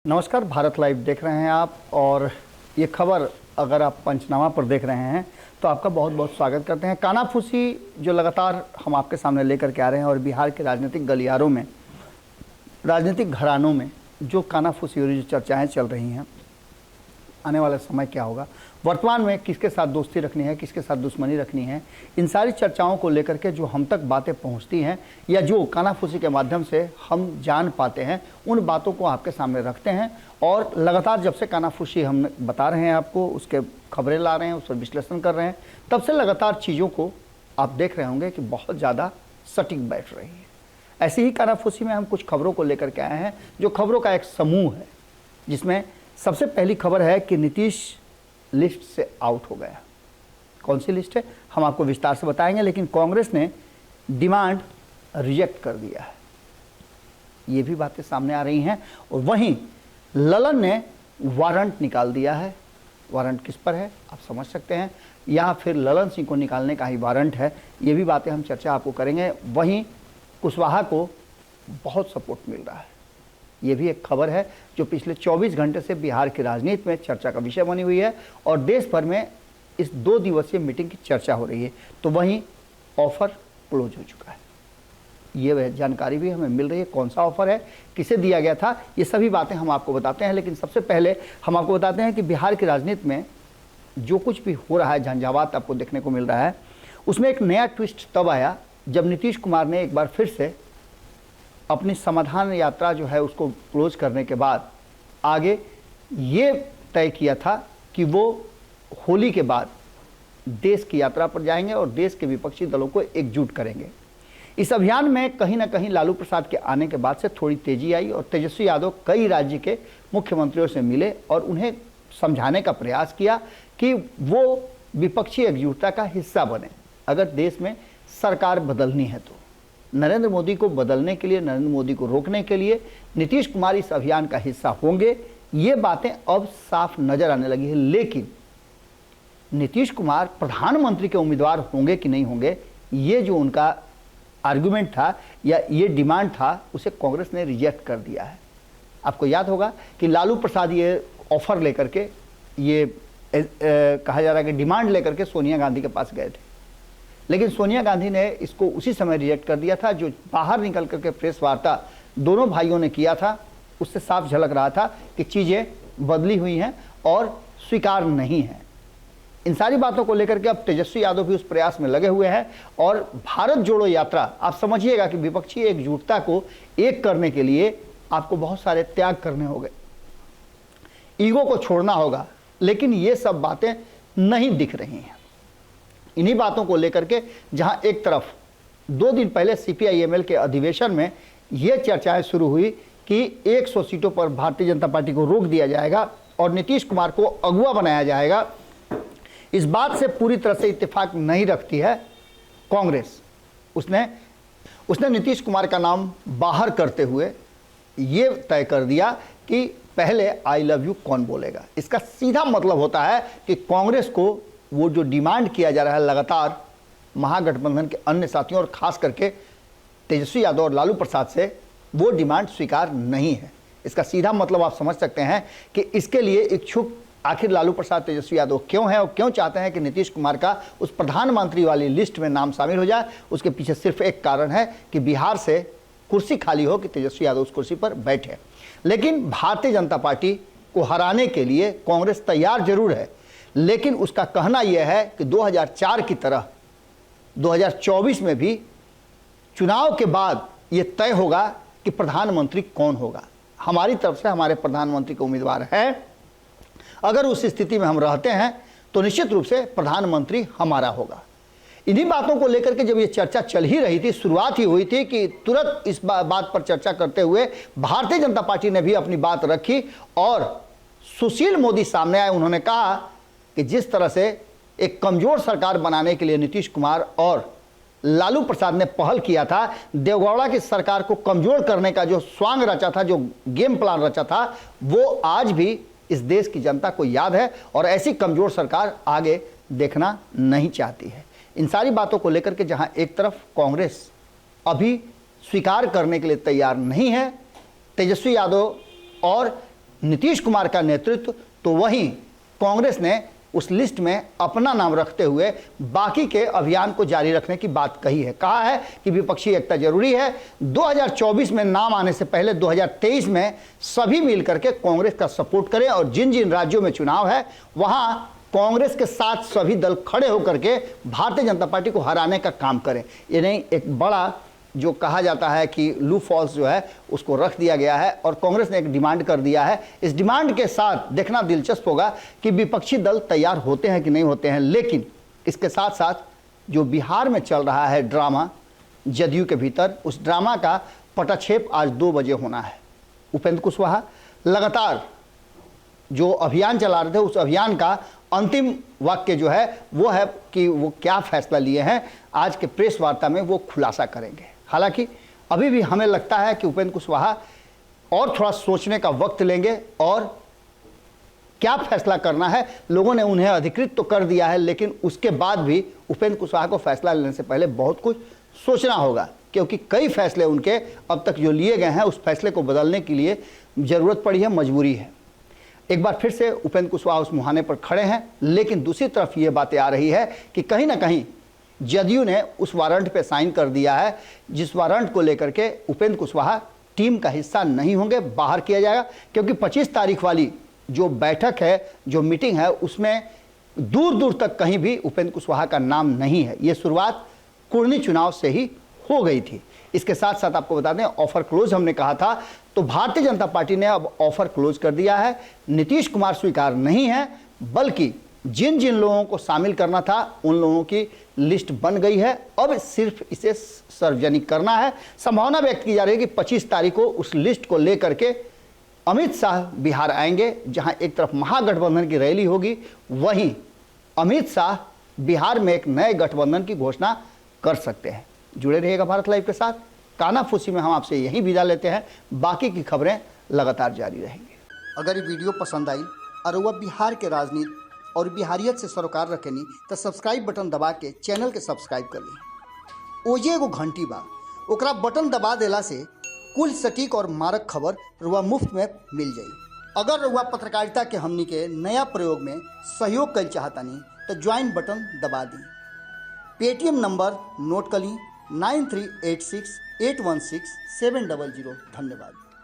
नमस्कार, भारत लाइव देख रहे हैं आप। और ये खबर अगर आप पंचनामा पर देख रहे हैं तो आपका बहुत बहुत स्वागत करते हैं। कानाफूसी जो लगातार हम आपके सामने लेकर के आ रहे हैं और बिहार के राजनीतिक गलियारों में, राजनीतिक घरानों में जो कानाफूसी और जो चर्चाएं चल रही हैं, आने वाला समय क्या होगा, वर्तमान में किसके साथ दोस्ती रखनी है, किसके साथ दुश्मनी रखनी है, इन सारी चर्चाओं को लेकर के जो हम तक बातें पहुंचती हैं या जो कानाफूसी के माध्यम से हम जान पाते हैं, उन बातों को आपके सामने रखते हैं। और लगातार जब से कानाफूसी हम बता रहे हैं आपको, उसके खबरें ला रहे हैं, उस पर विश्लेषण कर रहे हैं, तब से लगातार चीज़ों को आप देख रहे होंगे कि बहुत ज़्यादा सटीक बैठ रही है। ऐसी ही कानाफूसी में हम कुछ खबरों को लेकर के आए हैं, जो खबरों का एक समूह है, जिसमें सबसे पहली खबर है कि नीतीश लिस्ट से आउट हो गया। कौन सी लिस्ट है हम आपको विस्तार से बताएंगे, लेकिन कांग्रेस ने डिमांड रिजेक्ट कर दिया है, ये भी बातें सामने आ रही हैं। और वहीं ललन ने वारंट निकाल दिया है। वारंट किस पर है आप समझ सकते हैं, या फिर ललन सिंह को निकालने का ही वारंट है, ये भी बातें हम चर्चा आपको करेंगे। वहीं कुशवाहा को बहुत सपोर्ट मिल रहा है, ये भी एक खबर है जो पिछले 24 घंटे से बिहार की राजनीति में चर्चा का विषय बनी हुई है और देश भर में इस 2 दिवसीय मीटिंग की चर्चा हो रही है। तो वहीं ऑफर क्लोज हो चुका है, ये जानकारी भी हमें मिल रही है। कौन सा ऑफर है, किसे दिया गया था, ये सभी बातें हम आपको बताते हैं। लेकिन सबसे पहले हम आपको बताते हैं कि बिहार की राजनीति में जो कुछ भी हो रहा है, झंझावात आपको देखने को मिल रहा है, उसमें एक नया ट्विस्ट तब आया जब नीतीश कुमार ने एक बार फिर से अपनी समाधान यात्रा जो है उसको क्लोज करने के बाद आगे ये तय किया था कि वो होली के बाद देश की यात्रा पर जाएंगे और देश के विपक्षी दलों को एकजुट करेंगे। इस अभियान में कहीं ना कहीं लालू प्रसाद के आने के बाद से थोड़ी तेजी आई और तेजस्वी यादव कई राज्य के मुख्यमंत्रियों से मिले और उन्हें समझाने का प्रयास किया कि वो विपक्षी एकजुटता का हिस्सा बने। अगर देश में सरकार बदलनी है तो नरेंद्र मोदी को बदलने के लिए, नरेंद्र मोदी को रोकने के लिए नीतीश कुमार इस अभियान का हिस्सा होंगे, ये बातें अब साफ नजर आने लगी है। लेकिन नीतीश कुमार प्रधानमंत्री के उम्मीदवार होंगे कि नहीं होंगे, ये जो उनका आर्गुमेंट था या ये डिमांड था, उसे कांग्रेस ने रिजेक्ट कर दिया है। आपको याद होगा कि लालू प्रसाद ये ऑफर लेकर के, ये कहा जा रहा है कि डिमांड लेकर के सोनिया गांधी के पास गए थे, लेकिन सोनिया गांधी ने इसको उसी समय रिजेक्ट कर दिया था। जो बाहर निकल करके प्रेस वार्ता दोनों भाइयों ने किया था, उससे साफ झलक रहा था कि चीज़ें बदली हुई हैं और स्वीकार नहीं है। इन सारी बातों को लेकर के अब तेजस्वी यादव भी उस प्रयास में लगे हुए हैं और भारत जोड़ो यात्रा, आप समझिएगा कि विपक्षी एकजुटता को एक करने के लिए आपको बहुत सारे त्याग करने होंगे, ईगो को छोड़ना होगा, लेकिन ये सब बातें नहीं दिख रही हैं। इन्हीं बातों को लेकर के जहां एक तरफ 2 दिन पहले CPI-ML के अधिवेशन में यह चर्चाएं शुरू हुई कि 100 सीटों पर भारतीय जनता पार्टी को रोक दिया जाएगा और नीतीश कुमार को अगुवा बनाया जाएगा, इस बात से पूरी तरह से इत्तेफाक नहीं रखती है कांग्रेस। उसने नीतीश कुमार का नाम बाहर करते हुए ये तय कर दिया कि पहले आई लव यू कौन बोलेगा। इसका सीधा मतलब होता है कि कांग्रेस को वो जो डिमांड किया जा रहा है लगातार महागठबंधन के अन्य साथियों और खास करके तेजस्वी यादव और लालू प्रसाद से, वो डिमांड स्वीकार नहीं है। इसका सीधा मतलब आप समझ सकते हैं कि इसके लिए इच्छुक आखिर लालू प्रसाद, तेजस्वी यादव क्यों हैं और क्यों चाहते हैं कि नीतीश कुमार का उस प्रधानमंत्री वाली लिस्ट में नाम शामिल हो जाए। उसके पीछे सिर्फ एक कारण है कि बिहार से कुर्सी खाली हो कि तेजस्वी यादव उस कुर्सी पर बैठे। लेकिन भारतीय जनता पार्टी को हराने के लिए कांग्रेस तैयार जरूर है, लेकिन उसका कहना यह है कि 2004 की तरह 2024 में भी चुनाव के बाद यह तय होगा कि प्रधानमंत्री कौन होगा। हमारी तरफ से हमारे प्रधानमंत्री के उम्मीदवार हैं, अगर उस स्थिति में हम रहते हैं तो निश्चित रूप से प्रधानमंत्री हमारा होगा। इन्हीं बातों को लेकर के जब ये चर्चा चल ही रही थी, शुरुआत ही हुई थी कि तुरंत इस बात पर चर्चा करते हुए भारतीय जनता पार्टी ने भी अपनी बात रखी और सुशील मोदी सामने आए। उन्होंने कहा कि जिस तरह से एक कमजोर सरकार बनाने के लिए नीतीश कुमार और लालू प्रसाद ने पहल किया था, देवगौड़ा की सरकार को कमजोर करने का जो स्वांग रचा था, जो गेम प्लान रचा था, वो आज भी इस देश की जनता को याद है और ऐसी कमजोर सरकार आगे देखना नहीं चाहती है। इन सारी बातों को लेकर के जहां एक तरफ कांग्रेस अभी स्वीकार करने के लिए तैयार नहीं है, तेजस्वी यादव और नीतीश कुमार का नेतृत्व, तो वहीं कांग्रेस ने उस लिस्ट में अपना नाम रखते हुए बाकी के अभियान को जारी रखने की बात कही है। कहा है कि विपक्षी एकता जरूरी है। 2024 में नाम आने से पहले 2023 में सभी मिलकर के कांग्रेस का सपोर्ट करें और जिन जिन राज्यों में चुनाव है वहां कांग्रेस के साथ सभी दल खड़े होकर के भारतीय जनता पार्टी को हराने का काम करें। ये नहीं, एक बड़ा जो कहा जाता है कि लू फॉल्स जो है उसको रख दिया गया है और कांग्रेस ने एक डिमांड कर दिया है। इस डिमांड के साथ देखना दिलचस्प होगा कि विपक्षी दल तैयार होते हैं कि नहीं होते हैं। लेकिन इसके साथ साथ जो बिहार में चल रहा है ड्रामा जदयू के भीतर, उस ड्रामा का पटाक्षेप आज 2 बजे होना है। उपेंद्र कुशवाहा लगातार जो अभियान चला रहे थे, उस अभियान का अंतिम वाक्य जो है वो है कि वो क्या फैसला लिए हैं, आज के प्रेस वार्ता में वो खुलासा करेंगे। हालांकि अभी भी हमें लगता है कि उपेंद्र कुशवाहा और थोड़ा सोचने का वक्त लेंगे और क्या फैसला करना है, लोगों ने उन्हें अधिकृत तो कर दिया है, लेकिन उसके बाद भी उपेंद्र कुशवाहा को फैसला लेने से पहले बहुत कुछ सोचना होगा, क्योंकि कई फैसले उनके अब तक जो लिए गए हैं उस फैसले को बदलने के लिए ज़रूरत पड़ी है, मजबूरी है। एक बार फिर से उपेंद्र कुशवाहा उस मुहाने पर खड़े हैं, लेकिन दूसरी तरफ ये बातें आ रही है कि कहीं ना कहीं जदयू ने उस वारंट पे साइन कर दिया है, जिस वारंट को लेकर के उपेंद्र कुशवाहा टीम का हिस्सा नहीं होंगे, बाहर किया जाएगा। क्योंकि 25 तारीख वाली जो बैठक है, जो मीटिंग है, उसमें दूर दूर तक कहीं भी उपेंद्र कुशवाहा का नाम नहीं है। ये शुरुआत कुर्नी चुनाव से ही हो गई थी। इसके साथ साथ आपको बता दें, ऑफर क्लोज हमने कहा था, तो भारतीय जनता पार्टी ने अब ऑफर क्लोज कर दिया है। नीतीश कुमार स्वीकार नहीं है, बल्कि जिन जिन लोगों को शामिल करना था उन लोगों की लिस्ट बन गई है। अब सिर्फ इसे सार्वजनिक करना है। संभावना व्यक्त की जा रही है कि 25 तारीख को उस लिस्ट को लेकर के अमित शाह बिहार आएंगे, जहां एक तरफ महागठबंधन की रैली होगी, वहीं अमित शाह बिहार में एक नए गठबंधन की घोषणा कर सकते हैं। जुड़े रहिएगा भारत लाइव के साथ। कानाफूसी में हम आपसे यही विदा लेते हैं, बाकी की खबरें लगातार जारी रहेंगी। अगर ये वीडियो पसंद आई और वह बिहार के राजनीति और बिहारियत से सरोकार रखेनी तो सब्सक्राइब बटन दबा के चैनल के सब्सक्राइब कर ली। ओजे एगो घंटी बा, ओकरा बटन दबा देला से कुल सटीक और मारक खबर रुआ मुफ्त में मिल जाई। अगर रुआ पत्रकारिता के हमनी के नया प्रयोग में सहयोग कर चाहतानी तो ज्वाइन बटन दबा दी। पेटीएम नंबर नोट कर ली 9386816700। धन्यवाद।